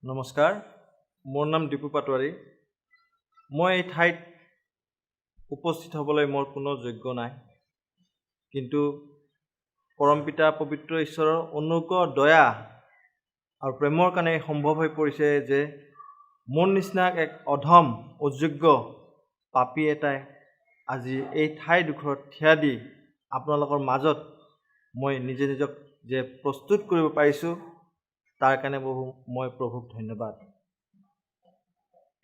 নমস্কাৰ, মোৰ নাম দীপু পাটোৱাৰী। মই এই ঠাইত উপস্থিত হ'বলৈ মোৰ কোনো যোগ্য নাই, কিন্তু পৰম পিতা পবিত্ৰ ঈশ্বৰৰ অনুগ্ৰহ দয়া আৰু প্ৰেমৰ কাৰণে সম্ভৱ হৈ পৰিছে যে মোৰ নিচিনা এক অধম অযোগ্য পাপী এটাই আজি এই ঠাইডোখৰত থিয় দি আপোনালোকৰ মাজত মই নিজক যে প্ৰস্তুত কৰিব পাৰিছোঁ, তাৰ কাৰণে মই প্ৰভুক ধন্যবাদ।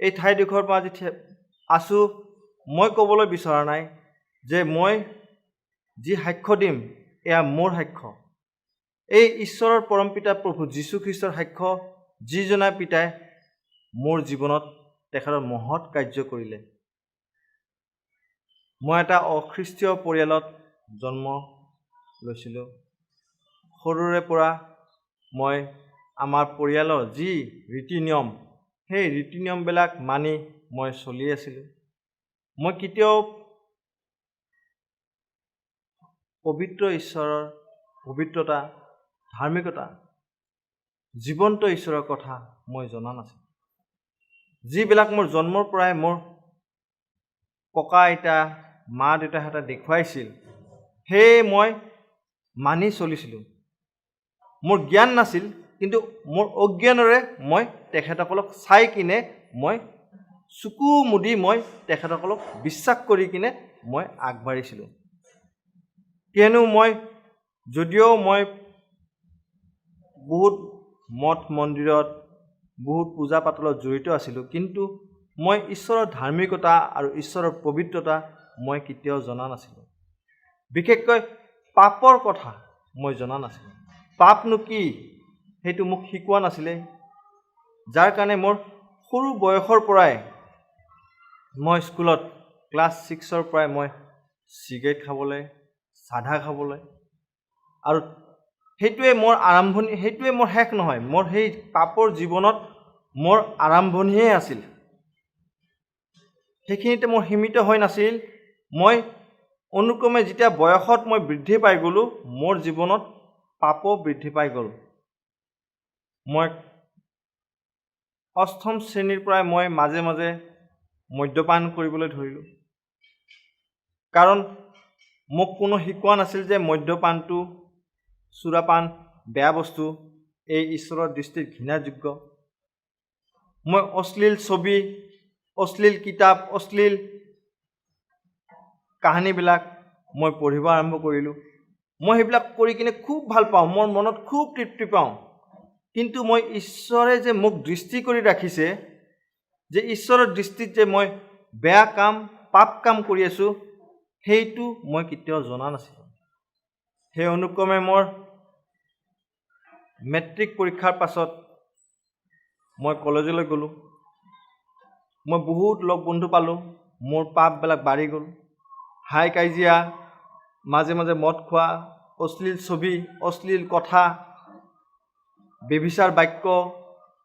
এই ঠাইডোখৰৰ পৰা আজি আছোঁ, মই ক'বলৈ বিচৰা নাই যে মই যি সাক্ষ্য দিম এয়া মোৰ সাক্ষ্য। এই ঈশ্বৰৰ পৰম পিতা প্ৰভু যীশুখ্ৰীষ্টৰ সাক্ষ্য, যিজনা পিতাই মোৰ জীৱনত তেখেতৰ মহৎ কাৰ্য কৰিলে। মই এটা অখ্ৰীষ্টীয় পৰিয়ালত জন্ম লৈছিলোঁ। সৰুৰে পৰা মই আমাৰ পৰিয়ালৰ যি ৰীতি নিয়ম, সেই ৰীতি নিয়মবিলাক মানি মই চলি আছিলোঁ। মই কেতিয়াও পবিত্ৰ ঈশ্বৰৰ পবিত্ৰতা, ধাৰ্মিকতা, জীৱন্ত ঈশ্বৰৰ কথা মই জনা নাছিলোঁ। যিবিলাক মোৰ জন্মৰ পৰাই মোৰ ককা আইতা, মা দেউতাহঁতে দেখুৱাইছিল, সেয়ে মই মানি চলিছিলোঁ। মোৰ জ্ঞান নাছিল, কিন্তু মোৰ অজ্ঞানেৰে মই তেখেতসকলক চাই কিনে মই চকু মুদি মই তেখেতসকলক বিশ্বাস কৰি কিনে মই আগবাঢ়িছিলোঁ। কিয়নো যদিও মই বহুত মঠ মন্দিৰত, বহুত পূজা পাতলত জড়িত আছিলোঁ, কিন্তু মই ঈশ্বৰৰ ধাৰ্মিকতা আৰু ঈশ্বৰৰ পবিত্ৰতা মই কেতিয়াও জনা নাছিলোঁ। বিশেষকৈ পাপৰ কথা মই জনা নাছিলোঁ। পাপনো কি সেইটো মোক শিকোৱা নাছিলে, যাৰ কাৰণে মোৰ সৰু বয়সৰ পৰাই মই স্কুলত ক্লাছ 6ৰ পৰাই মই চিগাৰেট খাবলৈ, চাধা খাবলৈ, আৰু সেইটোৱে মোৰ আৰম্ভণি, সেইটোৱে মোৰ শেষ নহয়। মোৰ সেই পাপৰ জীৱনত মোৰ আৰম্ভণিহে আছিল। সেইখিনিতে মোৰ সীমিত হৈ নাছিল। মই অনুক্ৰমে যেতিয়া বয়সত মই বৃদ্ধি পাই গ'লোঁ, মোৰ জীৱনত পাপো বৃদ্ধি পাই গ'ল। মই 8ম শ্ৰেণীৰ পৰাই মই মাজে মাজে মদ্যপান কৰিবলৈ ধৰিলোঁ, কাৰণ মোক কোনো শিকোৱা নাছিল যে মদ্যপানটো, চুৰাপান বেয়া বস্তু, এই ঈশ্বৰৰ দৃষ্টিত ঘৃণাযোগ্য। মই অশ্লীল ছবি, অশ্লীল কিতাপ, অশ্লীল কাহিনীবিলাক মই পঢ়িব আৰম্ভ কৰিলোঁ। মই সেইবিলাক কৰি কিনে খুব ভাল পাওঁ, মোৰ মনত খুব তৃপ্তি পাওঁ। কিন্তু মই ঈশ্বৰে যে মোক দৃষ্টি কৰি ৰাখিছে, যে ঈশ্বৰৰ দৃষ্টিত যে মই বেয়া কাম, পাপ কাম কৰি আছোঁ, সেইটো মই কেতিয়াও জনা নাছিলোঁ। সেই অনুক্ৰমে মোৰ মেট্ৰিক পৰীক্ষাৰ পাছত মই কলেজলৈ গ'লোঁ। মই বহুত লগ বন্ধু পালোঁ, মোৰ পাপবিলাক বাঢ়ি গ'ল। হাই কাজিয়া, মাজে মাজে মদ খোৱা, অশ্লীল ছবি, অশ্লীল কথা, বেভিচাৰ বাক্য,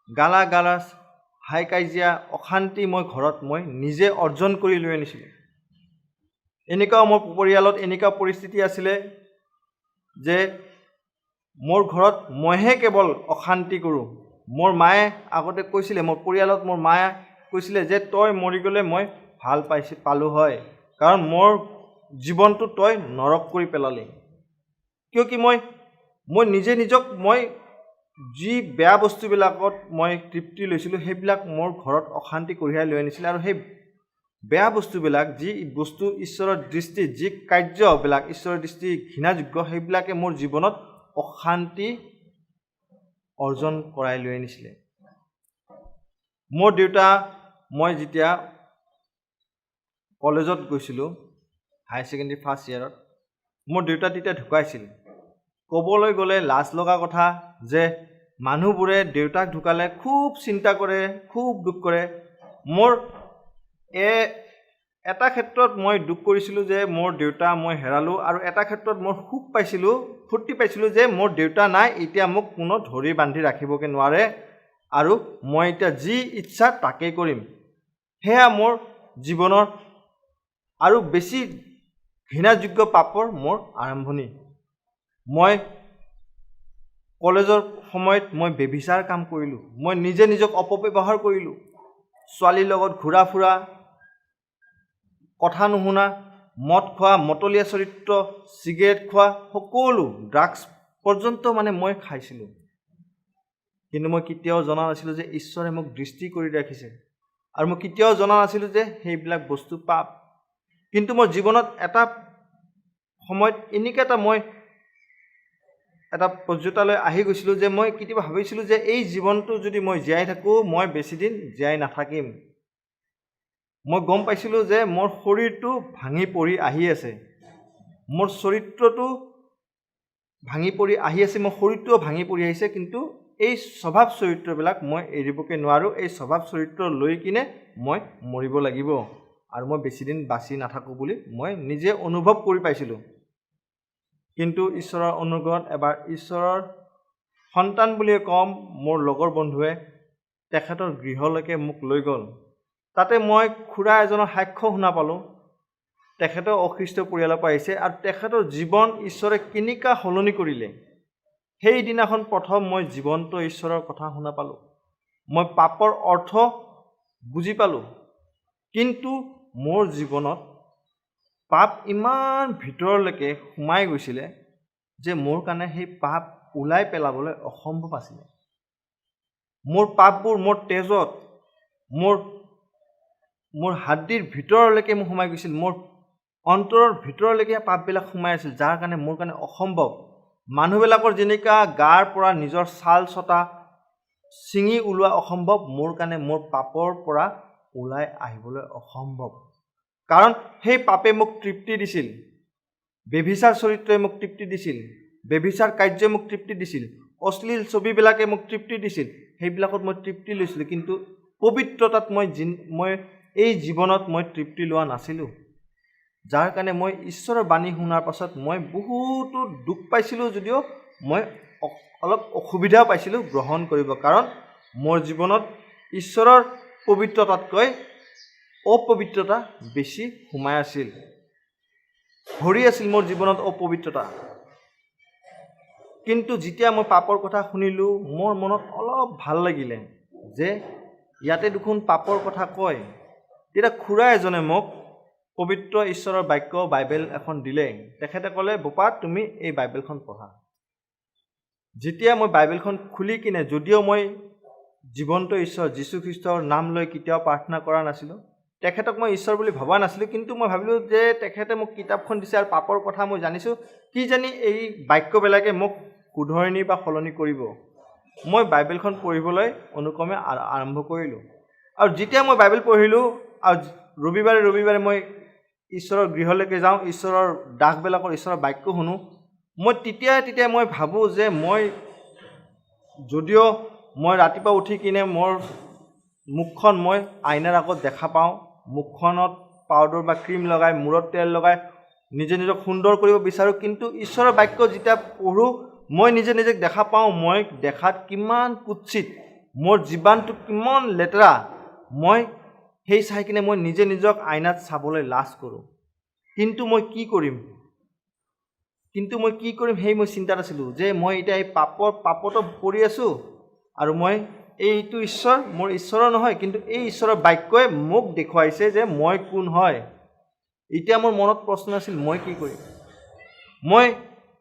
গালা গালাজ, হাই কাজিয়া, অশান্তি মই ঘৰত মই নিজে অৰ্জন কৰি লৈ আনিছিলোঁ। এনেকুৱাও মোৰ পৰিয়ালত এনেকুৱা পৰিস্থিতি আছিলে যে মোৰ ঘৰত মইহে কেৱল অশান্তি কৰোঁ। মোৰ মায়ে আগতে কৈছিলে, মোৰ পৰিয়ালত মোৰ মায়ে কৈছিলে যে তই মৰি গ'লে মই ভাল পালোঁ হয়, কাৰণ মোৰ জীৱনটো তই নৰক কৰি পেলালি। কিয় কি মই নিজক যি বেয়া বস্তুবিলাকত মই তৃপ্তি লৈছিলোঁ, সেইবিলাক মোৰ ঘৰত অশান্তি কঢ়িয়াই লৈ আনিছিলে। আৰু সেই বেয়া বস্তুবিলাক, যি বস্তু ঈশ্বৰৰ দৃষ্টিত, যি কাৰ্যবিলাক ঈশ্বৰৰ দৃষ্টিত ঘৃণাযোগ্য, সেইবিলাকে মোৰ জীৱনত অশান্তি অৰ্জন কৰাই লৈ আনিছিলে। মোৰ দেউতা, মই যেতিয়া কলেজত গৈছিলোঁ, হায়াৰ ছেকেণ্ডেৰী ফাৰ্ষ্ট ইয়েৰত, মোৰ দেউতা তেতিয়া ঢুকাইছিল। ক'বলৈ গ'লে লাজ লগা কথা যে মানুহবোৰে দেউতাক ঢুকালে খুব চিন্তা কৰে, খুব দুখ কৰে। মোৰ এটা ক্ষেত্ৰত মই দুখ কৰিছিলোঁ যে মোৰ দেউতা মই হেৰালোঁ, আৰু এটা ক্ষেত্ৰত মই সুখ পাইছিলোঁ, ফূৰ্তি পাইছিলোঁ যে মোৰ দেউতা নাই, এতিয়া মোক কোনো ধৰি বান্ধি ৰাখিবকে নোৱাৰে, আৰু মই এতিয়া যি ইচ্ছা তাকেই কৰিম। সেয়া মোৰ জীৱনৰ আৰু বেছি ঘৃণাযোগ্য পাপৰ মোৰ আৰম্ভণি। মই কলেজৰ সময়ত মই বেভিচাৰ কাম কৰিলোঁ, মই নিজে নিজক অপব্যৱহাৰ কৰিলোঁ। ছোৱালীৰ লগত ঘূৰা ফুৰা, কথা নুশুনা, মদ খোৱা, মতলীয়া চৰিত্ৰ, চিগাৰেট খোৱা, সকলো ড্ৰাগছ পৰ্যন্ত মানে মই খাইছিলোঁ। কিন্তু মই কেতিয়াও জনা নাছিলোঁ যে ঈশ্বৰে মোক দৃষ্টি কৰি ৰাখিছে, আৰু মই কেতিয়াও জনা নাছিলোঁ যে সেইবিলাক বস্তু পাপ। কিন্তু মোৰ জীৱনত এটা সময়ত এনেকৈ মই এটা পৰ্যায়লৈ আহি গৈছিলোঁ যে মই কেতিয়াবা ভাবিছিলোঁ যে এই জীৱনটো যদি মই জীয়াই থাকোঁ, মই বেছিদিন জীয়াই নাথাকিম। মই গম পাইছিলোঁ যে মোৰ শৰীৰটো ভাঙি পৰি আহি আছে, মোৰ চৰিত্ৰটো ভাঙি পৰি আহি আছে, মোৰ শৰীৰটোও ভাঙি পৰি আহিছে। কিন্তু এই স্বভাৱ চৰিত্ৰবিলাক মই এৰিবকে নোৱাৰোঁ। এই স্বভাৱ চৰিত্ৰ লৈ কিনে মই মৰিব লাগিব, আৰু মই বেছিদিন বাচি নাথাকোঁ বুলি মই নিজে অনুভৱ কৰি পাইছিলোঁ। কিন্তু ঈশ্বৰৰ অনুগ্ৰহত এবাৰ ঈশ্বৰৰ সন্তান বুলিয়ে ক'ম, মোৰ লগৰ বন্ধুৱে তেখেতৰ গৃহলৈকে মোক লৈ গ'ল। তাতে মই খুৰা এজনৰ সাক্ষ্য শুনা পালোঁ। তেখেতৰ অখ্ৰীষ্ট পৰিয়ালৰ পৰা আহিছে, আৰু তেখেতৰ জীৱন ঈশ্বৰে কেনেকুৱা সলনি কৰিলে। সেইদিনাখন প্ৰথম মই জীৱন্ত ঈশ্বৰৰ কথা শুনা পালোঁ। মই পাপৰ অৰ্থ বুজি পালোঁ। কিন্তু মোৰ জীৱনত পাপ ইমান ভিতৰলৈকে সোমাই গৈছিলে যে মোৰ কাৰণে সেই পাপ ওলাই পেলাবলৈ অসম্ভৱ আছিলে। মোৰ পাপবোৰ মোৰ তেজত, মোৰ হাড়িৰ ভিতৰলৈকে মোৰ সোমাই গৈছিল, মোৰ অন্তৰৰ ভিতৰলৈকে পাপবিলাক সোমাই আছিল, যাৰ কাৰণে মোৰ কাৰণে অসম্ভৱ। মানুহবিলাকৰ যেনেকুৱা গাৰ পৰা নিজৰ ছাল ছটা ছিঙি ওলোৱা অসম্ভৱ, মোৰ কাৰণে মোৰ পাপৰ পৰা ওলাই আহিবলৈ অসম্ভৱ। কাৰণ সেই পাপে মোক তৃপ্তি দিছিল, বেভিচাৰ চৰিত্ৰই মোক তৃপ্তি দিছিল, বেভিচাৰ কাৰ্যই মোক তৃপ্তি দিছিল, অশ্লীল ছবিবিলাকে মোক তৃপ্তি দিছিল, সেইবিলাকত মই তৃপ্তি লৈছিলোঁ। কিন্তু পবিত্ৰতাত মই এই জীৱনত মই তৃপ্তি লোৱা নাছিলোঁ, যাৰ কাৰণে মই ঈশ্বৰৰ বাণী শুনাৰ পাছত মই বহুতো দুখ পাইছিলোঁ, যদিও মই অলপ অসুবিধাও পাইছিলোঁ গ্ৰহণ কৰিব। কাৰণ মোৰ জীৱনত ঈশ্বৰৰ পবিত্ৰতাতকৈ অপবিত্ৰতা বেছি সোমাই আছিল, ভৰি আছিল মোৰ জীৱনত অপবিত্ৰতা। কিন্তু যেতিয়া মই পাপৰ কথা শুনিলোঁ, মোৰ মনত অলপ ভাল লাগিলে যে ইয়াতে দেখোন পাপৰ কথা কয়। তেতিয়া খুৰা এজনে মোক পবিত্ৰ ঈশ্বৰৰ বাক্য বাইবেল এখন দিলে। তেখেতে ক'লে, বোপা তুমি এই বাইবেলখন পঢ়া। যেতিয়া মই বাইবেলখন খুলি কিনে, যদিও মই জীৱন্ত ঈশ্বৰ যীশুখ্ৰীষ্টৰ নাম লৈ কেতিয়াও প্ৰাৰ্থনা কৰা নাছিলোঁ, তেখেতক মই ঈশ্বৰ বুলি ভবা নাছিলোঁ, কিন্তু মই ভাবিলোঁ যে তেখেতে মোক কিতাপখন দিছে আৰু পাপৰ কথা মই জানিছোঁ, কি জানি এই বাক্যবিলাকে মোক শুধৰণি বা সলনি কৰিব। মই বাইবেলখন পঢ়িবলৈ অনুক্ৰমে আৰম্ভ কৰিলোঁ। আৰু যেতিয়া মই বাইবেল পঢ়িলোঁ আৰু ৰবিবাৰে মই ঈশ্বৰৰ গৃহলৈকে যাওঁ, ঈশ্বৰৰ দাসবিলাকৰ ঈশ্বৰৰ বাক্য শুনো, মই তেতিয়া মই ভাবোঁ যে যদিও মই ৰাতিপুৱা উঠি কিনে মোৰ মুখখন মই আইনাৰ আগত দেখা পাওঁ, মুখখনত পাউডাৰ বা ক্ৰীম লগাই, মূৰত তেল লগাই নিজক সুন্দৰ কৰিব বিচাৰোঁ, কিন্তু ঈশ্বৰৰ বাক্য যেতিয়া পঢ়োঁ, মই নিজক দেখা পাওঁ মই দেখাত কিমান কুৎসিত, মোৰ জীৱনটো কিমান লেতেৰা। মই সেই চাই কিনে মই নিজক আইনাত চাবলৈ লাজ কৰোঁ। কিন্তু মই কি কৰিম সেই মই চিন্তাত আছিলোঁ যে মই এতিয়া এই পাপতো পৰি আছোঁ, আৰু মই এইটো ঈশ্বৰ মোৰ ঈশ্বৰৰ নহয়, কিন্তু এই ঈশ্বৰৰ বাক্যই মোক দেখুৱাইছে যে মই কোন হয়। এতিয়া মোৰ মনত প্ৰশ্ন আছিল, মই কি কৰিম? মই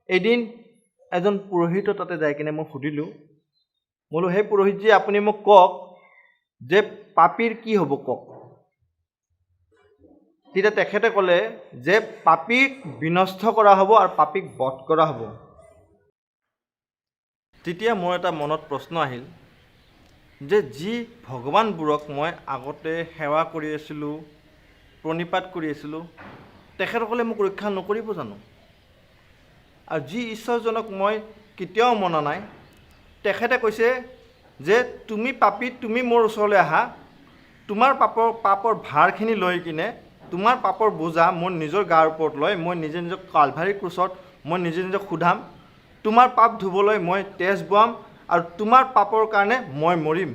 এদিন এজন পুৰোহিতৰ তাতে যাই কিনে মই সুধিলোঁ, বোলো সেই পুৰোহিতজী, আপুনি মোক কওক যে পাপীৰ কি হ'ব কওক। তেতিয়া তেখেতে ক'লে যে পাপীক বিনষ্ট কৰা হ'ব আৰু পাপীক বধ কৰা হ'ব। তেতিয়া মোৰ এটা মনত প্ৰশ্ন আহিল যে যি ভগৱানবোৰক মই আগতে সেৱা কৰি আছিলোঁ, প্ৰণিপাত কৰি আছিলোঁ, তেখেতসকলে মোক ৰক্ষা নকৰিব জানো? আৰু যি ঈশ্বৰজনক মই কেতিয়াও মনা নাই, তেখেতে কৈছে যে তুমি পাপী, তুমি মোৰ ওচৰলৈ আহা, তোমাৰ পাপৰ ভাৰখিনি লৈ কিনে, তোমাৰ পাপৰ বোজা মোৰ নিজৰ গাৰ ওপৰত লৈ মই নিজক কালভাৰী ক্ৰুচত মই নিজক সোধাম, তোমাৰ পাপ ধুবলৈ মই তেজ বোৱাম, আৰু তোমাৰ পাপৰ কাৰণে মই মৰিম।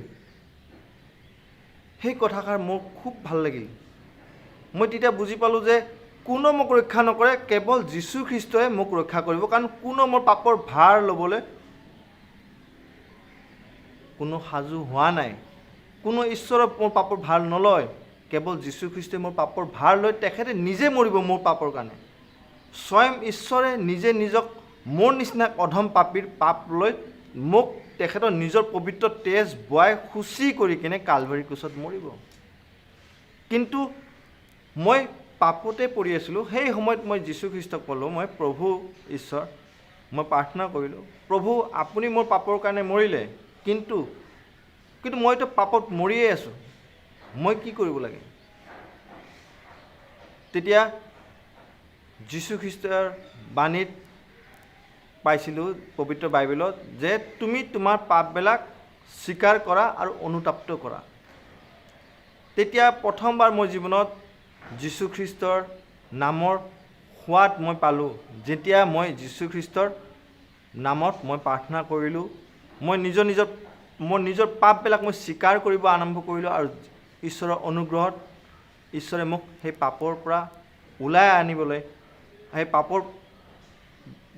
সেই কথাষাৰ মোৰ খুব ভাল লাগিল। মই তেতিয়া বুজি পালোঁ যে কোনো মোক ৰক্ষা নকৰে, কেৱল যীশুখ্ৰীষ্টই মোক ৰক্ষা কৰিব, কাৰণ কোনো মোৰ পাপৰ ভাৰ ল'বলৈ কোনো সাজু হোৱা নাই। কোনো ঈশ্বৰে মোৰ পাপৰ ভাৰ নলয়। কেৱল যীশুখ্ৰীষ্টই মোৰ পাপৰ ভাৰ লৈ তেখেতে নিজে মৰিব মোৰ পাপৰ কাৰণে। স্বয়ং ঈশ্বৰে নিজে নিজক মোৰ নিচিনা অধম পাপীৰ পাপ লৈ মোক তেখেতৰ নিজৰ পবিত্ৰ তেজ বোৱাই শুচি কৰি কিনে কালভাৰী ক্ৰুচত মৰিব। কিন্তু মই পাপতে পৰি আছিলোঁ। সেই সময়ত মই যীশুখ্ৰীষ্টক ক'লোঁ, মই প্ৰভু ঈশ্বৰ, মই প্ৰাৰ্থনা কৰিলোঁ, প্ৰভু আপুনি মোৰ পাপৰ কাৰণে মৰিলে, কিন্তু মইতো পাপত মৰিয়ে আছোঁ, মই কি কৰিব লাগে? তেতিয়া যীশুখ্ৰীষ্টৰ বাণীত পাইছিলোঁ পবিত্ৰ বাইবেলত যে তুমি তোমাৰ পাপবিলাক স্বীকাৰ কৰা আৰু অনুতাপ্ত কৰা। তেতিয়া প্ৰথমবাৰ মোৰ জীৱনত যীশুখ্ৰীষ্টৰ নামৰ সোৱাদ মই পালোঁ। যেতিয়া মই যীশুখ্ৰীষ্টৰ নামত মই প্ৰাৰ্থনা কৰিলোঁ, মই নিজৰ পাপবিলাক মই স্বীকাৰ কৰিব আৰম্ভ কৰিলোঁ আৰু ঈশ্বৰৰ অনুগ্ৰহত ঈশ্বৰে মোক সেই পাপৰ পৰা ওলাই আনিবলৈ, সেই পাপৰ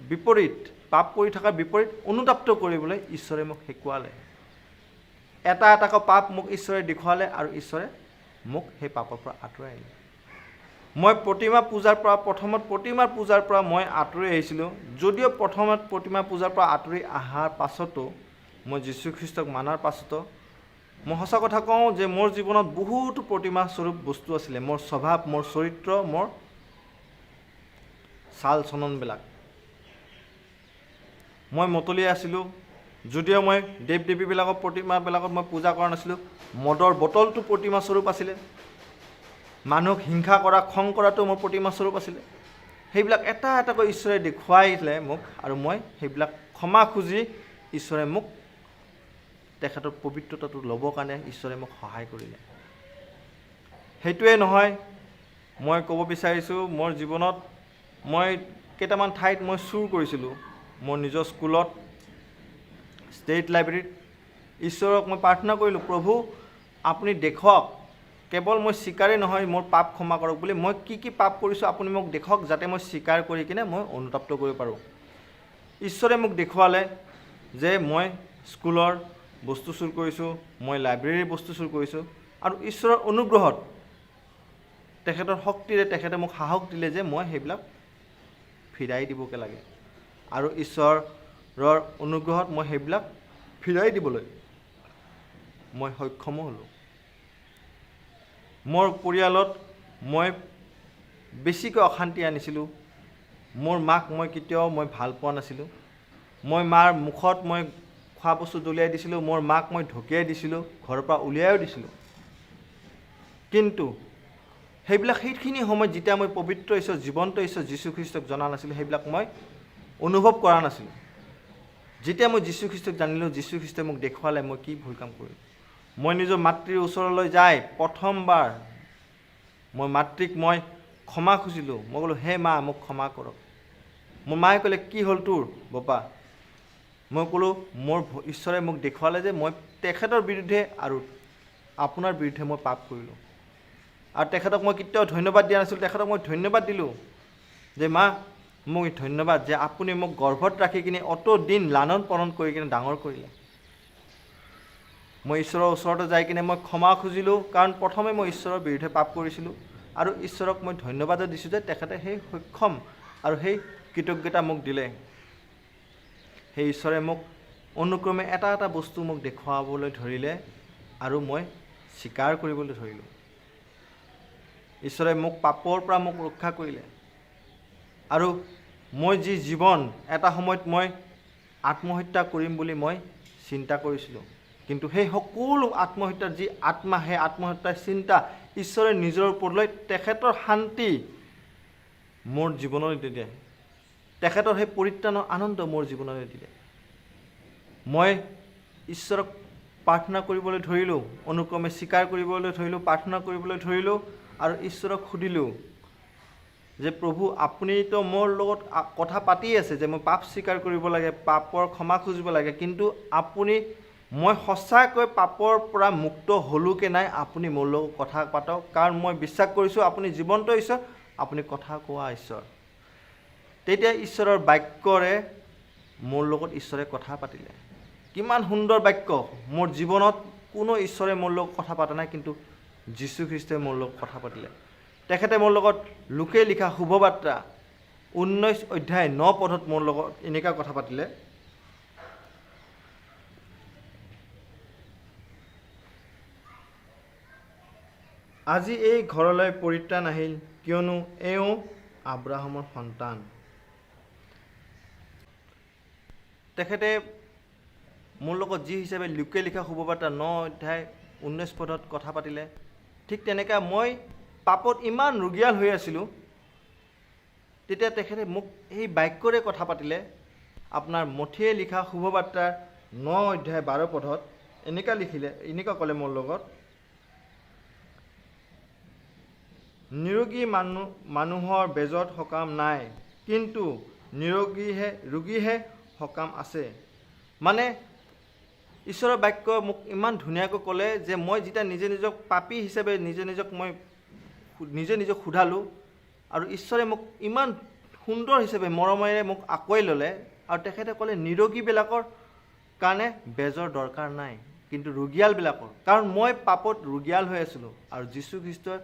বিপৰীত, পাপ কৰি থকাৰ বিপৰীত অনুতাপ্ত কৰিবলৈ ঈশ্বৰে মোক শিকোৱালে। এটা এটাকৈ পাপ মোক ঈশ্বৰে দেখুৱালে আৰু ঈশ্বৰে মোক সেই পাপৰ পৰা আঁতৰাই আনিলে। মই প্ৰথমত প্ৰতিমা পূজাৰ পৰা মই আঁতৰি আহিছিলোঁ। যদিও প্ৰথমত প্ৰতিমা পূজাৰ পৰা আঁতৰি অহাৰ পাছতো, মই যীশুখ্ৰীষ্টক মানাৰ পাছতো মই সঁচা কথা কওঁ যে মোৰ জীৱনত বহুতো প্ৰতিমা স্বৰূপ বস্তু আছিলে। মোৰ স্বভাৱ, মোৰ চৰিত্ৰ, মোৰ চাল চলনবিলাক। মই মতলীয়া আছিলোঁ। যদিও মই দেৱ দেৱীবিলাকৰ প্ৰতিমাবিলাকত মই পূজা কৰা নাছিলোঁ। মদৰ বটলটো প্ৰতিমা স্বৰূপ আছিলে। মানুহক হিংসা কৰা, খং কৰাটো মোৰ প্ৰতিমা স্বৰূপ আছিলে। সেইবিলাক এটা এটাকৈ ঈশ্বৰে দেখুৱাইলে মোক আৰু মই সেইবিলাক ক্ষমা খুজি ঈশ্বৰে মোক তেখেতৰ পবিত্ৰতাটো ল'বৰ কাৰণে ঈশ্বৰে মোক সহায় কৰিলে। সেইটোৱে নহয়, মই ক'ব বিচাৰিছোঁ মোৰ জীৱনত মই কেইটামান ঠাইত মই চুৰ কৰিছিলোঁ। মোৰ নিজৰ স্কুলত, ষ্টেট লাইব্ৰেৰীত ঈশ্বৰক মই প্ৰাৰ্থনা কৰিলোঁ, প্ৰভু আপুনি দেখুৱাওক, কেৱল মই স্বীকাৰেই নহয় মোৰ পাপ ক্ষমা কৰক বুলি, মই কি পাপ কৰিছোঁ আপুনি মোক দেখুৱাওক, যাতে মই স্বীকাৰ কৰি কিনে মই অনুতাপ্ত কৰিব পাৰোঁ। ঈশ্বৰে মোক দেখুৱালে যে মই স্কুলৰ বস্তু চুৰ কৰিছোঁ, মই লাইব্ৰেৰীৰ বস্তু চুৰ কৰিছোঁ, আৰু ঈশ্বৰৰ অনুগ্ৰহত তেখেতৰ শক্তিৰে তেখেতে মোক সাহস দিলে যে মই সেইবিলাক ফিৰাই দিবকে লাগে। আৰু ঈশ্বৰৰ অনুগ্ৰহত মই সেইবিলাক ফিৰাই দিবলৈ মই সক্ষমো হ'লোঁ। মোৰ পৰিয়ালত মই বেছিকৈ অশান্তি আনিছিলোঁ। মোৰ মাক মই কেতিয়াও ভাল পোৱা নাছিলোঁ। মই মাৰ মুখত মই খোৱা বস্তু দলিয়াই দিছিলোঁ। মোৰ মাক মই ঢকিয়াই দিছিলোঁ, ঘৰৰ পৰা উলিয়াইও দিছিলোঁ। কিন্তু সেইখিনি সময়ত যেতিয়া মই পবিত্ৰ ঈশ্বৰ, জীৱন্ত ঈশ্বৰ যীশুখ্ৰীষ্টক জনা নাছিলোঁ, সেইবিলাক মই অনুভৱ কৰা নাছিলোঁ। যেতিয়া মই যীশুখ্ৰীষ্টক জানিলোঁ, যীশুখ্ৰীষ্টই মোক দেখুৱালে মই কি ভুল কাম কৰিলোঁ। মই নিজৰ মাতৃৰ ওচৰলৈ যাই প্ৰথমবাৰ মই মাতৃক মই ক্ষমা খুজিলোঁ। মই ক'লোঁ, হে মা মোক ক্ষমা কৰক। মোৰ মায়ে ক'লে, কি হ'ল তোৰ বাপা? মই ক'লোঁ, মোৰ ঈশ্বৰে মোক দেখুৱালে যে মই তেখেতৰ বিৰুদ্ধে আৰু আপোনাৰ বিৰুদ্ধে মই পাপ কৰিলোঁ। আৰু তেখেতক মই কেতিয়াও ধন্যবাদ দিয়া নাছিলোঁ। তেখেতক মই ধন্যবাদ দিলোঁ যে মা মোক ধন্যবাদ যে আপুনি মোক গৰ্ভত ৰাখি কিনে অত দিন লালন পালন কৰি কিনে ডাঙৰ কৰিলে। মই ঈশ্বৰৰ ওচৰতে যাই কিনে মই ক্ষমা খুজিলোঁ, কাৰণ প্ৰথমে মই ঈশ্বৰৰ বিৰুদ্ধে পাপ কৰিছিলোঁ। আৰু ঈশ্বৰক মই ধন্যবাদো দিছোঁ যে তেখেতে সেই সক্ষম আৰু সেই কৃতজ্ঞতা মোক দিলে। সেই ঈশ্বৰে মোক অনুক্ৰমে এটা এটা বস্তু মোক দেখুৱাবলৈ ধৰিলে আৰু মই স্বীকাৰ কৰিবলৈ ধৰিলোঁ। ঈশ্বৰে মোক পাপৰ পৰা মোক ৰক্ষা কৰিলে। আৰু মই যি জীৱন, এটা সময়ত মই আত্মহত্যা কৰিম বুলি মই চিন্তা কৰিছিলোঁ। কিন্তু সেই সকলো আত্মহত্যাৰ যি আত্মা, সেই আত্মহত্যাৰ চিন্তা ঈশ্বৰে নিজৰ ওপৰত লৈ তেখেতৰ শান্তি মোৰ জীৱনলৈ দিলে। তেখেতৰ সেই পৰিত্ৰাণৰ আনন্দ মোৰ জীৱনলৈ দিলে। মই ঈশ্বৰক প্ৰাৰ্থনা কৰিবলৈ ধৰিলোঁ, অনুক্ৰমে স্বীকাৰ কৰিবলৈ ধৰিলোঁ, প্ৰাৰ্থনা কৰিবলৈ ধৰিলোঁ আৰু ঈশ্বৰক সুধিলোঁ যে প্ৰভু আপুনিতো মোৰ লগত কথা পাতি আছে যে মই পাপ স্বীকাৰ কৰিব লাগে, পাপৰ ক্ষমা খুজিব লাগে, কিন্তু আপুনি মই সঁচাকৈ পাপৰ পৰা মুক্ত হ'লোঁ কে নাই আপুনি মোৰ লগত কথা পাতক, কাৰণ মই বিশ্বাস কৰিছোঁ আপুনি জীৱন্ত ঈশ্বৰ, আপুনি কথা কোৱা ঈশ্বৰ। তেতিয়া ঈশ্বৰৰ বাক্যৰে মোৰ লগত ঈশ্বৰে কথা পাতিলে। কিমান সুন্দৰ বাক্য মোৰ জীৱনত কোনো ঈশ্বৰে মোৰ লগত কথা পতা নাই, কিন্তু যীশুখ্ৰীষ্টই মোৰ লগত কথা পাতিলে। তেখেতে মোৰ লগত লোকে লিখা শুভবাৰ্তা 19 অধ্যায় 9 পদত মোৰ লগত এনেকুৱা কথা পাতিলে, আজি এই ঘৰলৈ পৰিত্ৰাণ আহিল, কিয়নো এওঁ আব্ৰাহামৰ সন্তান। তেখেতে মোৰ লগত যি হিচাপে লোকে লিখা শুভবাৰ্তা 9 অধ্যায় 19 পদত কথা পাতিলে, ঠিক তেনেকৈ মই পাপত ইমান ৰুগীয়াল হৈ আছিলোঁ, তেতিয়া তেখেতে মোক এই বাক্যৰে কথা পাতিলে। আপোনাৰ মথিয়ে লিখা শুভবাৰ্তাৰ 9 অধ্যায় 12 পদত এনেকুৱা ক'লে মোৰ লগত, নিৰোগী মানুহৰ বেজত সকাম নাই, কিন্তু ৰোগীহে সকাম আছে। মানে ঈশ্বৰৰ বাক্য মোক ইমান ধুনীয়াকৈ ক'লে যে মই যেতিয়া নিজক পাপী হিচাপে নিজক সোধালোঁ, আৰু ঈশ্বৰে মোক ইমান সুন্দৰ হিচাপে মৰমেৰে মোক আঁকোৱাই ল'লে, আৰু তেখেতে ক'লে নিৰোগীবিলাকৰ কাৰণে বেজৰ দৰকাৰ নাই, কিন্তু ৰুগীয়ালবিলাকৰ, কাৰণ মই পাপত ৰুগীয়াল হৈ আছিলোঁ, আৰু যীশুখ্ৰীষ্টই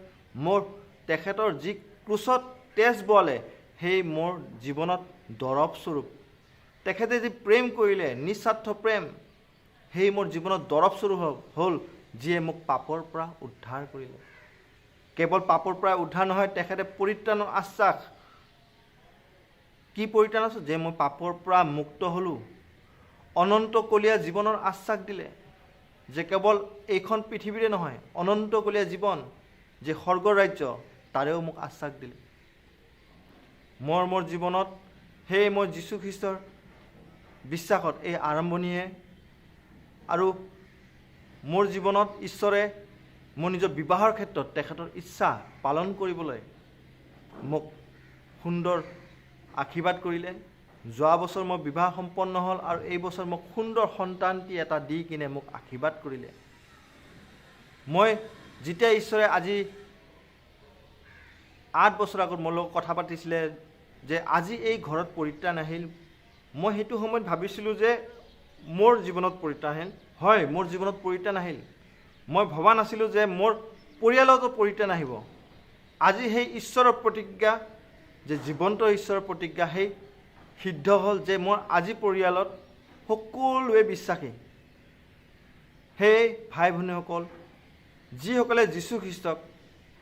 তেখেতৰ যি ক্ৰুচত তেজ বোৱালে, সেই মোৰ জীৱনত দৰৱস্বৰূপ। তেখেতে যি প্ৰেম কৰিলে, নিস্বাৰ্থ প্ৰেম, সেই মোৰ জীৱনত দৰৱস্বৰূপ হ'ল, যিয়ে মোক পাপৰ পৰা উদ্ধাৰ কৰিলে। কেৱল পাপৰ পৰা উদ্ধাৰ নহয়, তেখেতে পৰিত্ৰাণৰ আশ্বাস। কি পৰিত্ৰাণ আছে? যে মই পাপৰ পৰা মুক্ত হ'লোঁ। অনন্তকলীয়া জীৱনৰ আশ্বাস দিলে, যে কেৱল এইখন পৃথিৱীৰে নহয়, অনন্তকলীয়া জীৱন, যে স্বৰ্গৰ ৰাজ্য, তাৰেও মোক আশ্বাস দিলে। মোৰ জীৱনত সেই মই যীশুখ্ৰীষ্টৰ বিশ্বাসত এই আৰম্ভণিয়ে, আৰু মোৰ জীৱনত ঈশ্বৰে মোৰ নিজৰ বিবাহৰ ক্ষেত্ৰত তেখেতৰ ইচ্ছা পালন কৰিবলৈ মোক সুন্দৰ আশীৰ্বাদ কৰিলে। যোৱা বছৰ মোৰ বিবাহ সম্পন্ন হ'ল, আৰু এই বছৰ মোক সুন্দৰ সন্তানটি এটা দি কিনে মোক আশীৰ্বাদ কৰিলে। মই যেতিয়া ঈশ্বৰে আজি 8 বছৰ আগত মোৰ লগত কথা পাতিছিলে যে আজি এই ঘৰত পৰিত্ৰাণ আহিল, মই সেইটো সময়ত ভাবিছিলোঁ যে মোৰ জীৱনত পৰিত্ৰাণ আহিল। হয়, মোৰ জীৱনত পৰিত্ৰাণ আহিল। মই ভবা নাছিলোঁ যে মোৰ পৰিয়ালতো পৰিত্ৰাণ আহিব। আজি সেই ঈশ্বৰৰ প্ৰতিজ্ঞা, যে জীৱন্ত ঈশ্বৰৰ প্ৰতিজ্ঞা, সেই সিদ্ধ হ'ল, যে মোৰ আজি পৰিয়ালত সকলোৱে বিশ্বাসী। সেই ভাই ভনীসকল, যিসকলে যীশুখ্ৰীষ্টক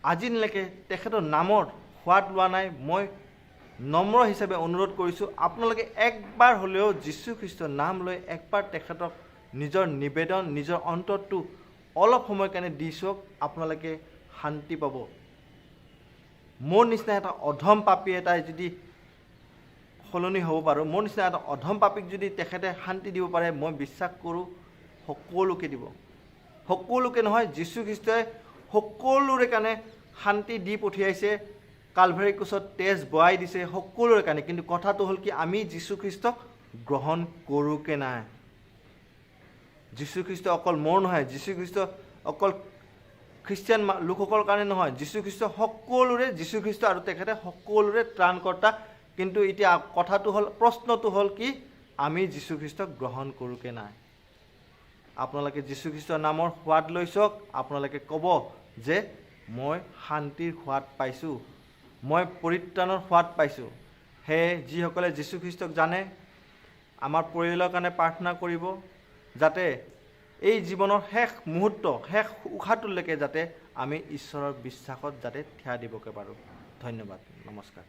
আজিলৈকে তেখেতৰ নামৰ সোৱাদ লোৱা নাই, মই নম্ৰ হিচাপে অনুৰোধ কৰিছোঁ, আপোনালোকে একবাৰ হ'লেও যীশুখ্ৰীষ্টৰ নাম লৈ একবাৰ তেখেতক নিজৰ নিবেদন, নিজৰ অন্তৰটো অলপ সময় কাৰণে দি চাওক, আপোনালোকে শান্তি পাব। মোৰ নিচিনা এটা অধম পাপী এটাই যদি সলনি হ'ব পাৰোঁ, মোৰ নিচিনা এটা অধম পাপীক যদি তেখেতে শান্তি দিব পাৰে, মই বিশ্বাস কৰোঁ সকলোকে দিব। সকলোকে নহয়, যীশুখ্ৰীষ্টই সকলোৰে কাৰণে শান্তি দি পঠিয়াইছে, কালভাৰী ক্ৰুচত তেজ বোৱাই দিছে সকলোৰে কাৰণে। কিন্তু কথাটো হ'ল কি, আমি যীশুখ্ৰীষ্টক গ্ৰহণ কৰোঁকে নাই। যীশুখ্ৰীষ্ট অকল মোৰ নহয়, যীশুখ্ৰীষ্ট অকল খ্ৰীষ্টিয়ান লোকসকলৰ কাৰণে নহয়, যীশুখ্ৰীষ্ট সকলোৰে, যীশুখ্ৰীষ্ট আৰু তেখেতে সকলোৰে ত্ৰাণকৰ্তা। কিন্তু এতিয়া কথাটো হ'ল, প্ৰশ্নটো হ'ল কি, আমি যীশুখ্ৰীষ্টক গ্ৰহণ কৰোঁকে নাই। আপোনালোকে যীশুখ্ৰীষ্টৰ নামৰ সোৱাদ লৈ চাওক, আপোনালোকে ক'ব যে মই শান্তিৰ সোৱাদ পাইছোঁ, মই পৰিত্ৰাণৰ সোৱাদ পাইছোঁ। সেয়ে যিসকলে যীশুখ্ৰীষ্টক জানে, আমাৰ পৰিয়ালৰ কাৰণে প্ৰাৰ্থনা কৰিব, যাতে এই জীৱনৰ শেষ মুহূৰ্ত, শেষ উশাহটোলৈকে যাতে আমি ঈশ্বৰৰ বিশ্বাসত যাতে থিয় দিবকে পাৰোঁ। ধন্যবাদ, নমস্কাৰ।